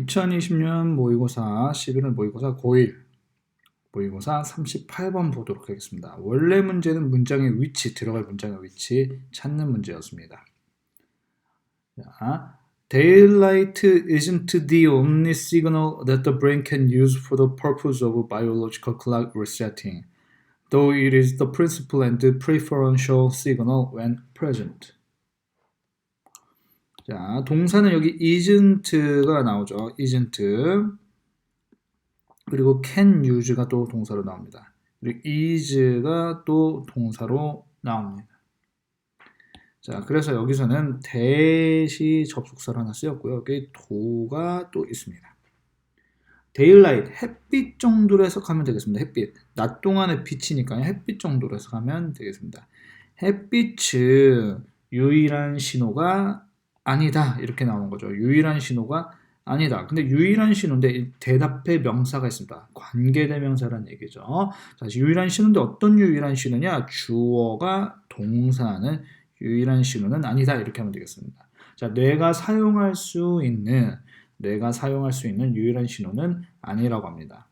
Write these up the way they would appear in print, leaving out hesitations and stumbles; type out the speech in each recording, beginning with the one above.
2020년 모의고사 11월 모의고사 고1 모의고사 38번 보도록 하겠습니다. 원래 문제는 문장의 위치, 들어갈 문장의 위치 찾는 문제였습니다. 자, Daylight isn't the only signal that the brain can use for the purpose of biological clock resetting, though it is the principal and preferential signal when present. 자, 동사는 여기 isn't가 나오죠. isn't. 그리고 can use가 또 동사로 나옵니다. 그리고 is가 또 동사로 나옵니다. 자, 그래서 여기서는 that이 접속사로 하나 쓰였고요. 여기 do가 또 있습니다. daylight, 햇빛 정도로 해석하면 되겠습니다. 햇빛, 낮 동안의 빛이니까요. 햇빛 정도로 해석하면 되겠습니다. 햇빛은 유일한 신호가 아니다. 이렇게 나오는 거죠. 유일한 신호가 아니다. 근데 유일한 신호인데 대답에 명사가 있습니다. 관계대명사라는 얘기죠. 자, 유일한 신호인데 어떤 유일한 신호냐? 주어가 동사는 유일한 신호는 아니다. 이렇게 하면 되겠습니다. 자, 내가 사용할 수 있는 유일한 신호는 아니라고 합니다.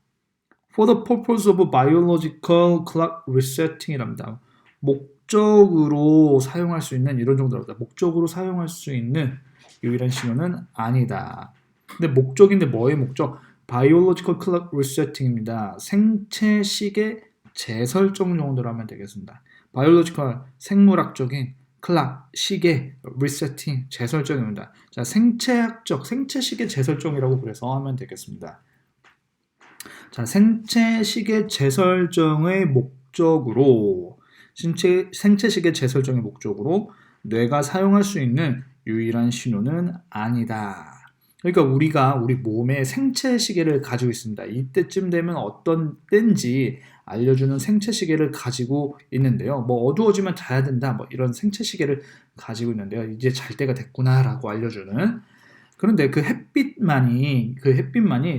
For the purpose of biological clock resetting이랍니다. 목적으로 사용할 수 있는 이런 정도랍니다. 목적으로 사용할 수 있는 유일한 신호는 아니다. 근데 목적인데 뭐의 목적? biological clock resetting입니다. 생체 시계 재설정 정도로 하면 되겠습니다. biological, 생물학적인 clock, 시계, resetting, 재설정입니다. 자, 생체학적, 생체 시계 재설정이라고 그래서 하면 되겠습니다. 자, 생체 시계 재설정의 목적으로 생체 시계 재설정의 목적으로 뇌가 사용할 수 있는 유일한 신호는 아니다. 그러니까 우리가 우리 몸에 생체 시계를 가지고 있습니다. 이때쯤 되면 어떤 때인지 알려주는 생체 시계를 가지고 있는데요. 뭐 어두워지면 자야 된다. 뭐 이런 생체 시계를 가지고 있는데요. 이제 잘 때가 됐구나라고 알려주는. 그런데 그 햇빛만이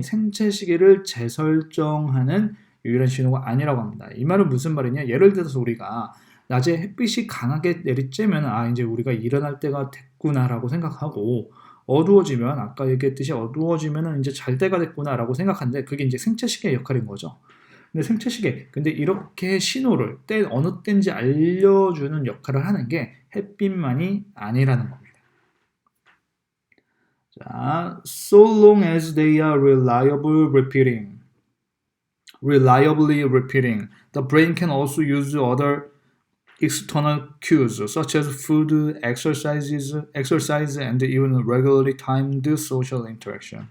생체 시계를 재설정하는 유일한 신호가 아니라고 합니다. 이 말은 무슨 말이냐? 예를 들어서 우리가 낮에 햇빛이 강하게 내리쬐면 이제 우리가 일어날 때가 됐구나라고 생각하고 어두워지면 아까 얘기했듯이 어두워지면 이제 잘 때가 됐구나라고 생각하는데 그게 이제 생체 시계의 역할인 거죠. 근데 생체 시계, 근데 이렇게 신호를 어느 때인지 알려주는 역할을 하는 게 햇빛만이 아니라는 겁니다. 자, so long as they are reliably repeating, the brain can also use other external cues such as food, exercise, and even regularly timed social interaction.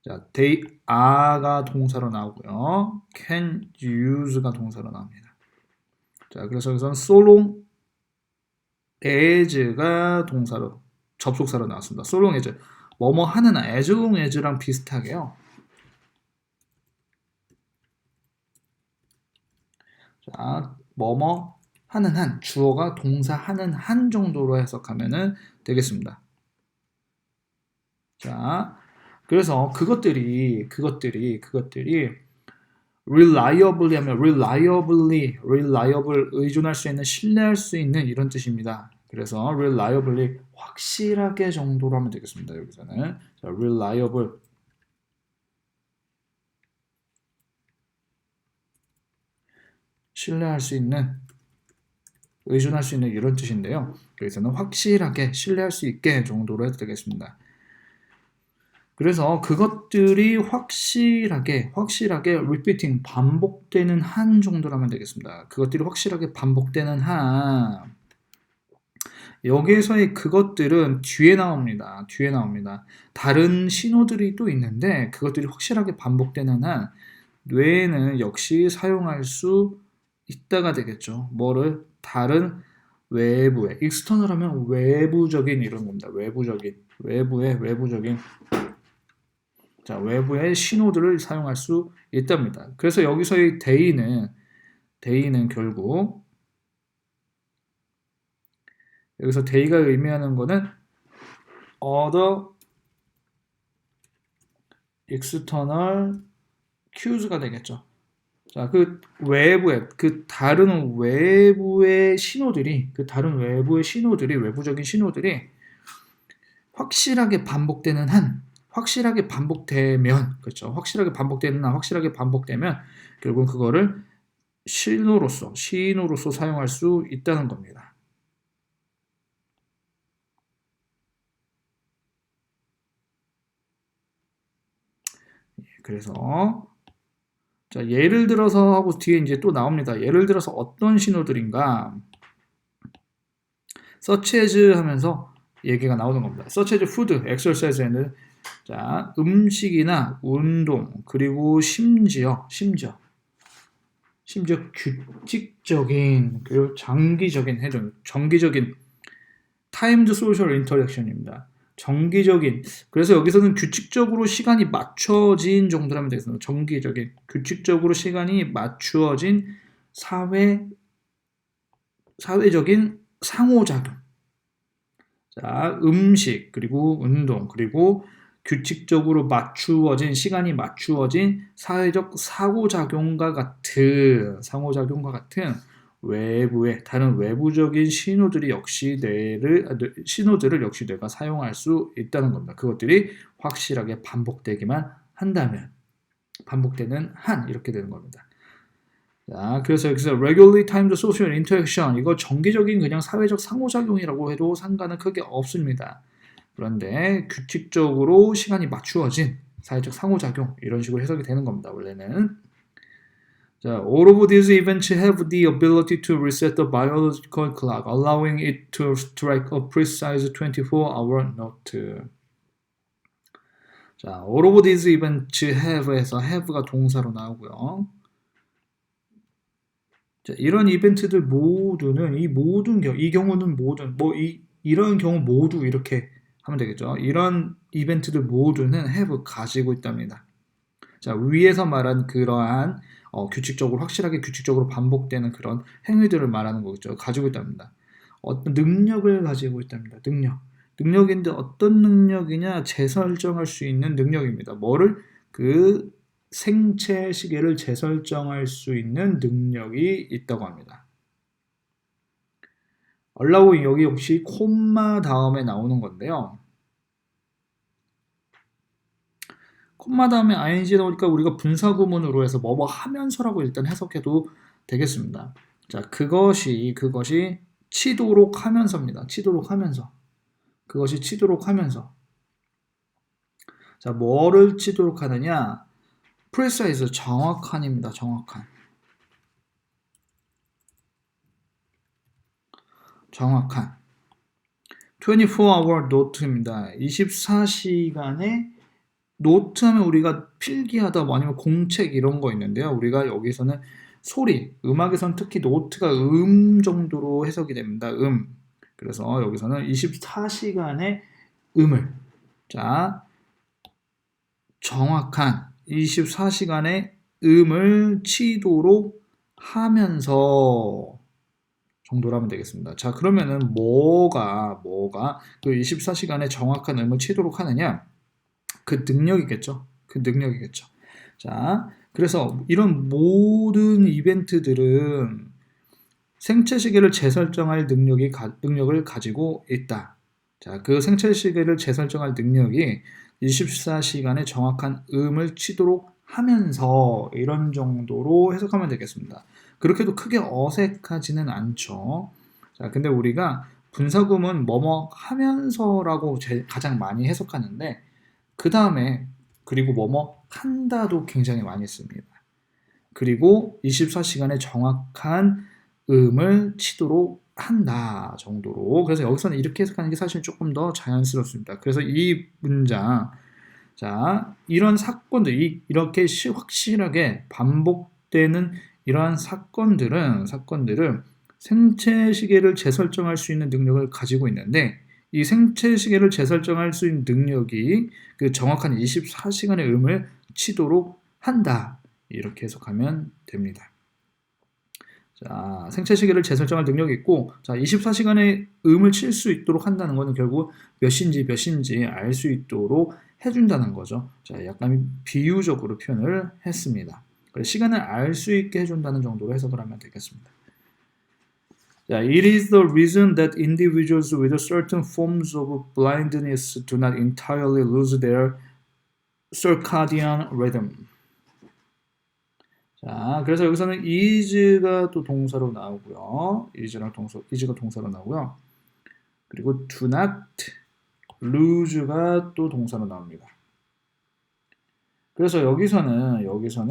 자, they are가 동사로 나오고요. can use가 동사로 나옵니다. 자, 그래서 여기서는 so long as가 동사로 접속사로 나왔습니다. so long as 뭐뭐 하는 한 as long as랑 비슷하게요. 자, 뭐뭐 하는 한, 주어가 동사 하는 한 정도로 해석하면 되겠습니다. 자, 그래서 그것들이 reliably 하면 reliable, 의존할 수 있는, 신뢰할 수 있는 이런 뜻입니다. 그래서 reliably, 확실하게 정도로 하면 되겠습니다. 여기서는. 자, reliable. 신뢰할 수 있는, 의존할 수 있는 이런 뜻인데요. 여기서는 확실하게, 신뢰할 수 있게 정도로 해도 되겠습니다. 그래서 그것들이 확실하게 repeating, 반복되는 한 정도로 하면 되겠습니다. 그것들이 확실하게 반복되는 한. 여기에서의 그것들은 뒤에 나옵니다. 다른 신호들이 또 있는데 그것들이 확실하게 반복되는 한 뇌에는 역시 사용할 수 있다가 되겠죠. 뭐를? 다른 외부의, external 하면 외부적인 이런 겁니다. 외부적인 자, 외부의 신호들을 사용할 수 있답니다. 그래서 여기서의 day는 결국 여기서 day가 의미하는 거는 other external cues가 되겠죠. 자, 그 외부의, 다른 외부의 신호들이, 외부적인 신호들이 확실하게 반복되는 한 확실하게 반복되면, 그렇죠? 확실하게 반복되나 확실하게 반복되면 결국 그거를 신호로서 사용할 수 있다는 겁니다. 그래서 자, 예를 들어서 하고 뒤에 이제 또 나옵니다. 예를 들어서 어떤 신호들인가? such as 하면서 얘기가 나오는 겁니다. such as food, exercise and 자, 음식이나 운동 그리고 심지어 규칙적인 그리고 장기적인 해동, 정기적인 timed social interaction입니다. 정기적인 그래서 여기서는 규칙적으로 시간이 맞춰진 정도로 하면 되겠습니다. 정기적인 규칙적으로 시간이 맞추어진 사회적인 상호작용. 자, 음식 그리고 운동 그리고 규칙적으로 맞추어진 시간이 맞추어진 사회적 상호작용과 같은 외부의 다른 외부적인 신호들을 역시 뇌가 사용할 수 있다는 겁니다. 그것들이 확실하게 반복되기만 한다면 반복되는 한 이렇게 되는 겁니다. 자, 그래서 여기서 regularly timed social interaction 이거 정기적인 그냥 사회적 상호작용이라고 해도 상관은 크게 없습니다. 그런데 규칙적으로 시간이 맞추어진 사회적 상호작용 이런 식으로 해석이 되는 겁니다. 원래는 자, all of these events have the ability to reset the biological clock, allowing it to strike a precise 24-hour note. 자, all of these events have에서 have가 동사로 나오고요. 자, 이런 이벤트들 모두는 이 경우는 모든 이런 경우 모두 이렇게 하면 되겠죠. 이런 이벤트들 모두는 have 가지고 있답니다. 자, 위에서 말한 그러한 확실하게 규칙적으로 반복되는 그런 행위들을 말하는 거겠죠. 가지고 있답니다. 어떤 능력을 가지고 있답니다. 능력인데 어떤 능력이냐? 재설정할 수 있는 능력입니다. 뭐를? 그 생체 시계를 재설정할 수 있는 능력이 있다고 합니다. allow 여기 역시 콤마 다음에 나오는 건데요. 콤마 다음에 ing 나오니까 우리가 분사구문으로 해서 뭐뭐 하면서라고 일단 해석해도 되겠습니다. 자, 그것이 치도록 하면서입니다. 그것이 치도록 하면서. 자, 뭐를 치도록 하느냐? precise, 정확한입니다. 정확한. 24-hour note입니다. 24시간의 노트 하면 우리가 필기하다 뭐 아니면 공책 이런 거 있는데요. 우리가 여기서는 소리, 음악에선 특히 노트가 정도로 해석이 됩니다. 그래서 여기서는 24시간의 음을 자, 정확한 24시간의 음을 치도록 하면서 정도로 하면 되겠습니다. 자, 그러면은 뭐가 그 24시간의 정확한 음을 치도록 하느냐? 그 능력이겠죠. 자, 그래서 이런 모든 이벤트들은 생체 시계를 재설정할 능력을 가지고 있다. 자, 그 생체 시계를 재설정할 능력이 24시간의 정확한 음을 치도록 하면서 이런 정도로 해석하면 되겠습니다. 그렇게도 크게 어색하지는 않죠. 자, 근데 우리가 분사구문 뭐뭐 하면서라고 가장 많이 해석하는데 그 다음에 그리고 뭐뭐 한다도 굉장히 많이 씁니다. 그리고 24시간의 정확한 음을 치도록 한다 정도로. 그래서 여기서는 이렇게 해석하는 게 사실 조금 더 자연스럽습니다. 그래서 이 문장, 자, 이런 사건들, 이렇게 확실하게 반복되는 이러한 사건들은 생체 시계를 재설정할 수 있는 능력을 가지고 있는데 이 생체 시계를 재설정할 수 있는 능력이 그 정확한 24시간의 음을 치도록 한다. 이렇게 해석하면 됩니다. 자, 생체 시계를 재설정할 능력이 있고, 자, 24시간의 음을 칠 수 있도록 한다는 것은 결국 몇 시인지 알 수 있도록 해준다는 거죠. 자, 약간 비유적으로 표현을 했습니다. 시간을 알 수 있게 해준다는 정도로 해석을 하면 되겠습니다. 자, it is the reason that individuals with certain forms of blindness do not entirely lose their circadian rhythm. 자, 그래서 여기서는 is가 또 동사로 나오고요. is가 동사로 나오고요. 그리고 do not lose가 또 동사로 나옵니다. 그래서 여기서는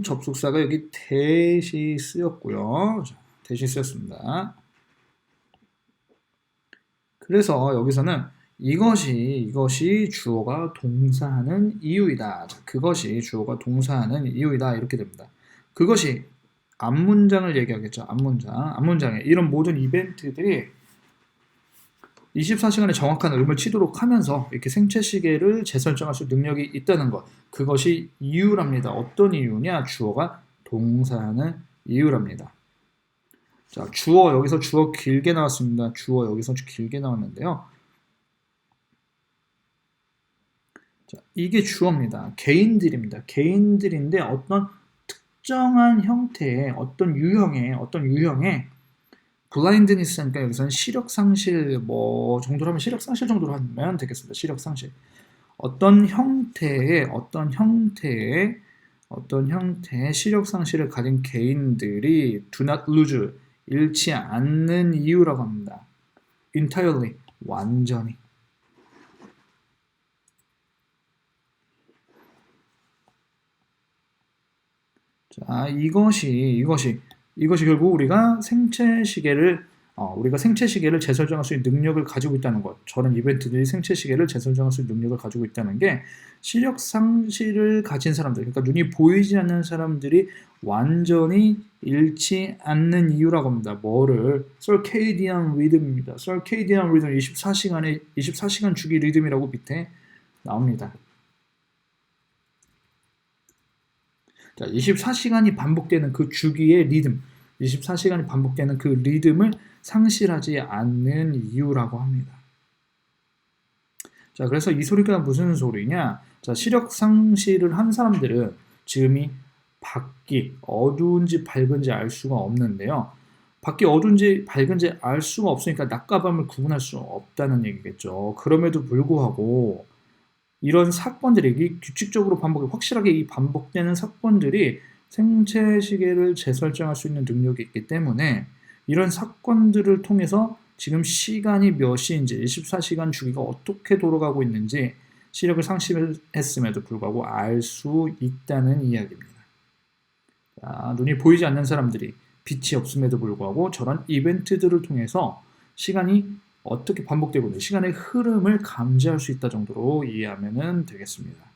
접속사가 여기 대시 쓰였고요. 자, 대시 쓰였습니다. 그래서 여기서는 이것이 주어가 동사하는 이유이다. 자, 그것이 주어가 동사하는 이유이다. 이렇게 됩니다. 그것이 앞문장을 얘기하겠죠. 앞문장에 이런 모든 이벤트들이 24시간의 정확한 음을 치도록 하면서 이렇게 생체 시계를 재설정할 수 있는 능력이 있다는 것. 그것이 이유랍니다. 어떤 이유냐? 주어가 동사하는 이유랍니다. 자, 여기서 주어 길게 나왔습니다. 주어 여기서 길게 나왔는데요. 자, 이게 주어입니다. 개인들입니다. 개인들인데 어떤 특정한 형태의 어떤 유형의 블라인드니스 하니까 여기서는 시력 상실 정도로 하면 시력 상실 정도로 하면 되겠습니다. 시력 상실. 어떤 형태의 시력 상실을 가진 개인들이 do not lose 잃지 않는 이유라고 합니다. entirely 완전히. 자, 이것이 결국 우리가 생체 시계를 재설정할 수 있는 능력을 가지고 있다는 것. 저런 이벤트들이 생체 시계를 재설정할 수 있는 능력을 가지고 있다는 게 시력 상실을 가진 사람들, 그러니까 눈이 보이지 않는 사람들이 완전히 잃지 않는 이유라고 합니다. 뭐를? circadian rhythm입니다. circadian rhythm 24시간 주기 리듬이라고 밑에 나옵니다. 자, 24시간이 반복되는 그 주기의 리듬, 24시간이 반복되는 그 리듬을 상실하지 않는 이유라고 합니다. 자, 그래서 이 소리가 무슨 소리냐? 자, 시력 상실을 한 사람들은 지금이 밖이 어두운지 밝은지 알 수가 없는데요. 밖이 어두운지 밝은지 알 수가 없으니까 낮과 밤을 구분할 수 없다는 얘기겠죠. 그럼에도 불구하고 이런 사건들이 규칙적으로 확실하게 이 반복되는 사건들이 생체 시계를 재설정할 수 있는 능력이 있기 때문에 이런 사건들을 통해서 지금 시간이 몇 시인지 24시간 주기가 어떻게 돌아가고 있는지 시력을 상실했음에도 불구하고 알 수 있다는 이야기입니다. 자, 눈이 보이지 않는 사람들이 빛이 없음에도 불구하고 저런 이벤트들을 통해서 시간이 어떻게 반복되고 있는 시간의 흐름을 감지할 수 있다 정도로 이해하면 되겠습니다.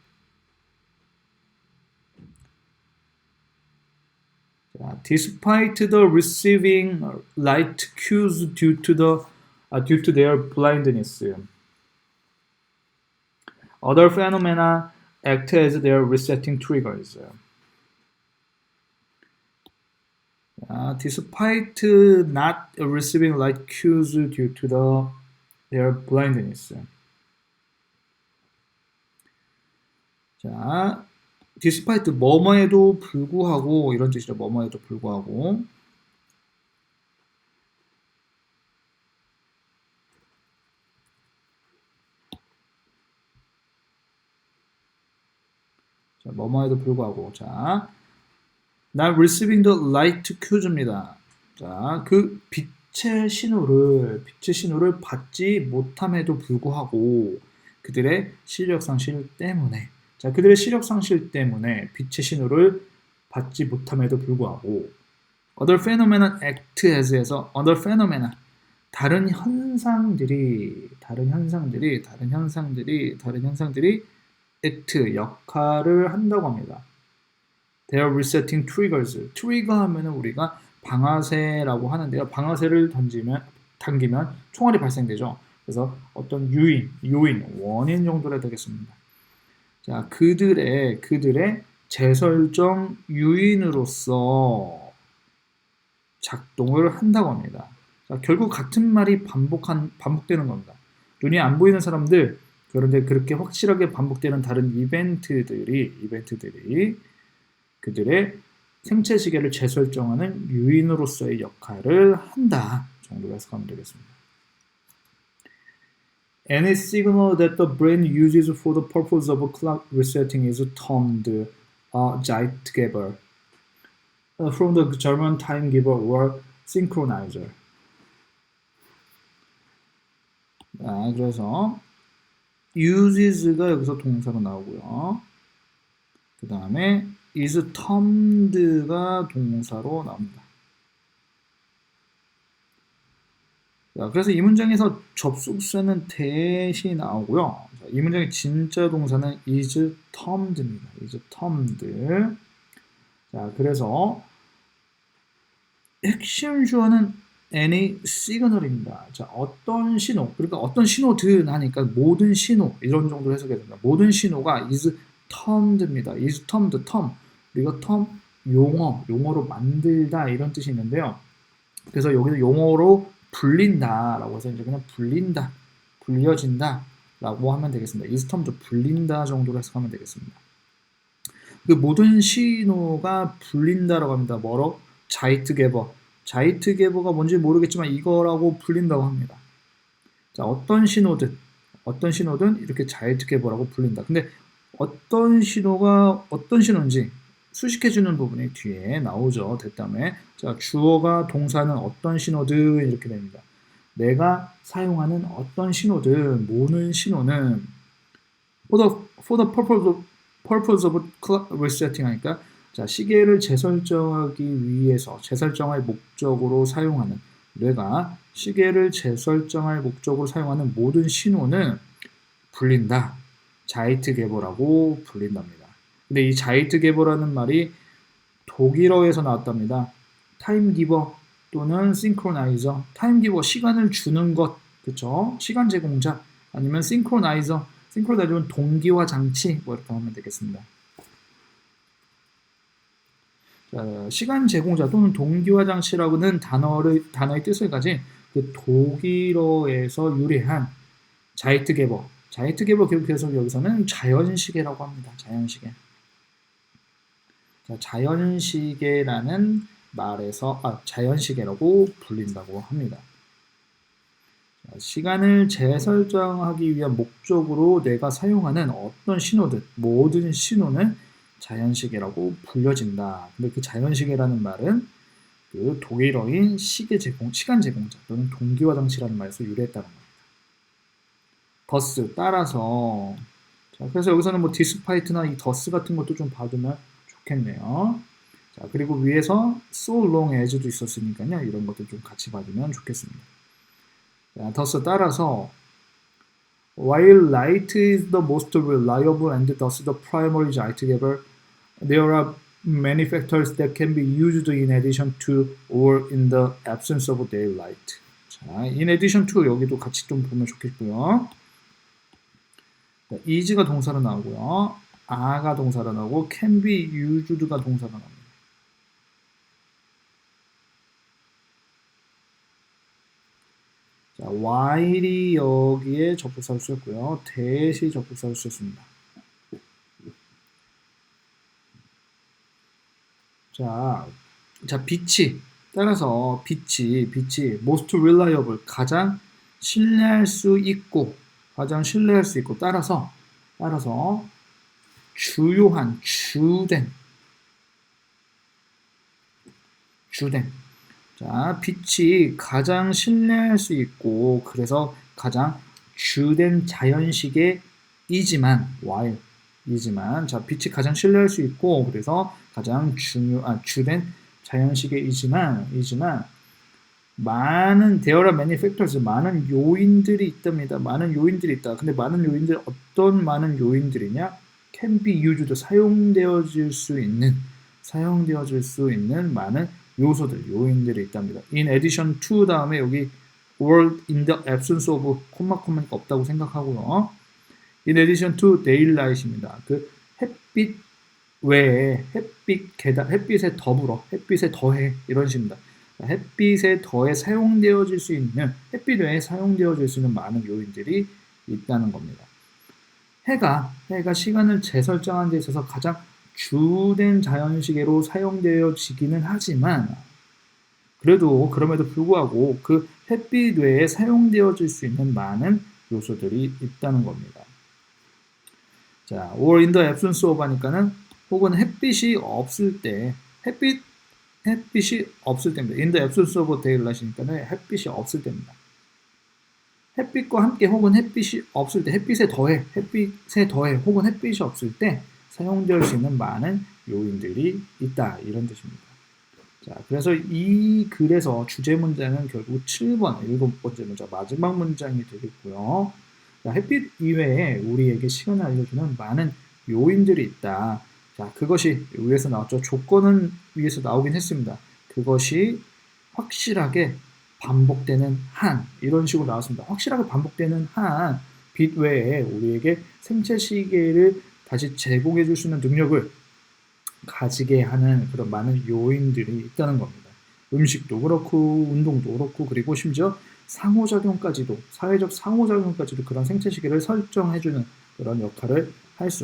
자, despite the receiving light cues due to their blindness, other phenomena act as their resetting triggers. Despite not receiving light cues due to their blindness. 자, despite 뭐뭐에도 불구하고 이런 뜻이죠. 뭐뭐에도 불구하고. 자, 뭐뭐에도 불구하고. 자, not receiving the light cues입니다. 자, 그 빛의 신호를 받지 못함에도 불구하고 그들의 시력 상실 때문에 빛의 신호를 받지 못함에도 불구하고 other phenomena act as에서 other phenomena 다른 현상들이 act 역할을 한다고 합니다. They are resetting triggers. 트리거 하면은 우리가 방아쇠라고 하는데요. 방아쇠를 당기면 총알이 발생되죠. 그래서 어떤 원인 정도로 되겠습니다. 자, 그들의 재설정 요인으로서 작동을 한다고 합니다. 자, 결국 같은 말이 반복되는 겁니다. 눈이 안 보이는 사람들, 그런데 그렇게 확실하게 반복되는 다른 이벤트들이 그들의 생체 시계를 재설정하는 요인으로서의 역할을 한다 정도로 해석하면 되겠습니다. Any signal that the brain uses for the purpose of clock resetting is termed Zeitgeber. From the German timegiver or synchronizer. 그래서 uses가 여기서 동사로 나오고요. 그 다음에 is termed가 동사로 나옵니다. 자, 그래서 이 문장에서 접속사는 that이 나오고요. 자, 이 문장의 진짜 동사는 is termed입니다. is termed. 자, 그래서 핵심 주어는 any signal입니다. 자, 어떤 신호, 그러니까 어떤 신호든 하니까 모든 신호 이런 정도로 해석해야 됩니다. 모든 신호가 is termed입니다. is termed, term. 우리가 term 용어로 만들다 이런 뜻이 있는데요. 그래서 여기서 용어로 불린다라고 해서 이제 그냥 불린다, 불려진다라고 하면 되겠습니다. is termed 불린다 정도로 해석하면 되겠습니다. 그 모든 신호가 불린다라고 합니다. 뭐로? 자이트게버가 뭔지 모르겠지만 이거라고 불린다고 합니다. 자, 어떤 신호든 이렇게 자이트게버라고 불린다. 근데 어떤 신호가 어떤 신호인지 수식해주는 부분이 뒤에 나오죠. 됐다음에 자, 주어가 동사는 어떤 신호든 이렇게 됩니다. 내가 사용하는 어떤 신호든 모든 신호는 for the purpose of clock resetting 하니까 자, 시계를 재설정하기 위해서 재설정할 목적으로 사용하는 뇌가 시계를 재설정할 목적으로 사용하는 모든 신호는 불린다. 자이트게버라고 불린답니다. 근데 이 자이트게버라는 말이 독일어에서 나왔답니다. 타임기버 또는 싱크로나이저. 타임기버 시간을 주는 것, 그쵸? 시간 제공자 아니면 싱크로나이저는 동기화 장치 뭐 이렇게 하면 되겠습니다. 자, 시간 제공자 또는 동기화 장치라고는 단어의 뜻을 가진 그 독일어에서 유래한 자이트게버 계속해서 여기서는 자연시계라고 합니다. 자연시계. 자, 자연시계라는 말에서 자연시계라고 불린다고 합니다. 자, 시간을 재설정하기 위한 목적으로 내가 사용하는 어떤 신호든 모든 신호는 자연시계라고 불려진다. 근데 그 자연시계라는 말은 그 독일어인 시간 제공자 또는 동기화 장치라는 말에서 유래했다는 겁니다. 더스 따라서. 자, 그래서 여기서는 뭐 디스파이트나 이 더스 같은 것도 좀 봐두면 좋겠네요. 자, 그리고 위에서 so long as도 있었으니까요. 이런 것들 좀 같이 봐두면 좋겠습니다. 자, 더스 따라서 while light is the most reliable and thus the primary Zeitgeber, there are many factors that can be used in addition to or in the absence of daylight. 자, in addition to 여기도 같이 좀 보면 좋겠고요. is가 동사로 나오고요. are가 동사로 나오고 can be used가 동사로 나옵니다. 자, while이 여기에 접속사로 쓰였고요. that이 접속사로 쓰였습니다. 자, 빛이 따라서 빛이 most reliable 가장 신뢰할 수 있고 따라서 주요한 주된 자, 빛이 가장 신뢰할 수 있고 그래서 가장 주된 자연시계이지만 자, 빛이 가장 신뢰할 수 있고 그래서 가장 주된 자연시계이지만 there are many factors, 많은 요인들이 있답니다. 많은 요인들이 있다. 근데 많은 요인들 어떤 많은 요인들이냐? can be used, 사용되어질 수 있는 많은 요인들이 있답니다. in addition to 다음에 여기 or in the absence of 콤마가 없다고 생각하고요. in addition to daylight입니다. 그 햇빛 외에 햇빛에 더해 이런 식입니다. 햇빛에 더해 사용되어질 수 있는 햇빛 외에 사용되어질 수 있는 많은 요인들이 있다는 겁니다. 해가 시간을 재설정하는 데 있어서 가장 주된 자연시계로 사용되어지기는 하지만 그럼에도 불구하고 그 햇빛 외에 사용되어질 수 있는 많은 요소들이 있다는 겁니다. 자, or in the absence of 하니까는 혹은 햇빛이 없을 때, 햇빛이 없을 때입니다. in the absence of daylight이니까는 햇빛이 없을 때입니다. 햇빛과 함께 혹은 햇빛이 없을 때, 햇빛에 더해 혹은 햇빛이 없을 때 사용될 수 있는 많은 요인들이 있다, 이런 뜻입니다. 자, 그래서 이 글에서 주제 문장은 결국 7번, 7번째 문장, 마지막 문장이 되겠고요. 자, 햇빛 이외에 우리에게 시간을 알려주는 많은 요인들이 있다. 자, 그것이 위에서 나왔죠. 조건은 위에서 나오긴 했습니다. 그것이 확실하게 반복되는 한, 이런 식으로 나왔습니다. 확실하게 반복되는 한, 빛 외에 우리에게 생체 시계를 다시 제공해 줄 수 있는 능력을 가지게 하는 그런 많은 요인들이 있다는 겁니다. 음식도 그렇고 운동도 그렇고 그리고 심지어 상호작용까지도, 사회적 상호작용까지도 그런 생체 시계를 설정해주는 그런 역할을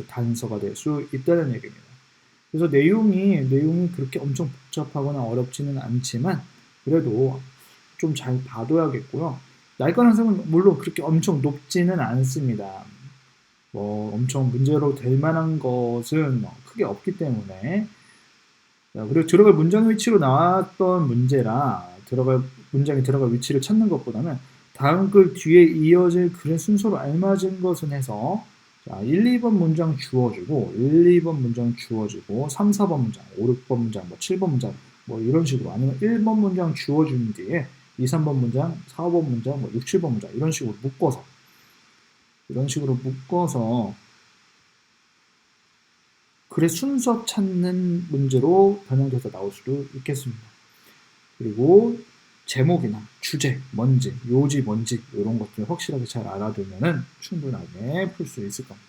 단서가 될 수 있다는 얘기입니다. 그래서 내용이 그렇게 엄청 복잡하거나 어렵지는 않지만 그래도 좀 잘 봐둬야겠고요. 날 가능성은 물론 그렇게 엄청 높지는 않습니다. 뭐 엄청 문제로 될 만한 것은 크게 없기 때문에. 그리고 들어갈 문장 위치로 나왔던 문제라 문장이 들어갈 위치를 찾는 것보다는 다음 글 뒤에 이어질 글의 순서로 알맞은 것은 해서, 자, 1, 2번 문장 주어주고 1, 2번 문장 주어주고 3, 4번 문장, 5, 6번 문장, 뭐 7번 문장 뭐 이런 식으로, 아니면 1번 문장 주어준 뒤에 2, 3번 문장, 4번 문장, 뭐 6, 7번 문장 이런 식으로 묶어서 글의 순서 찾는 문제로 변형돼서 나올 수도 있겠습니다. 그리고 제목이나 주제, 뭔지, 요지 뭔지 이런 것들 확실하게 잘 알아두면 충분하게 풀 수 있을 겁니다.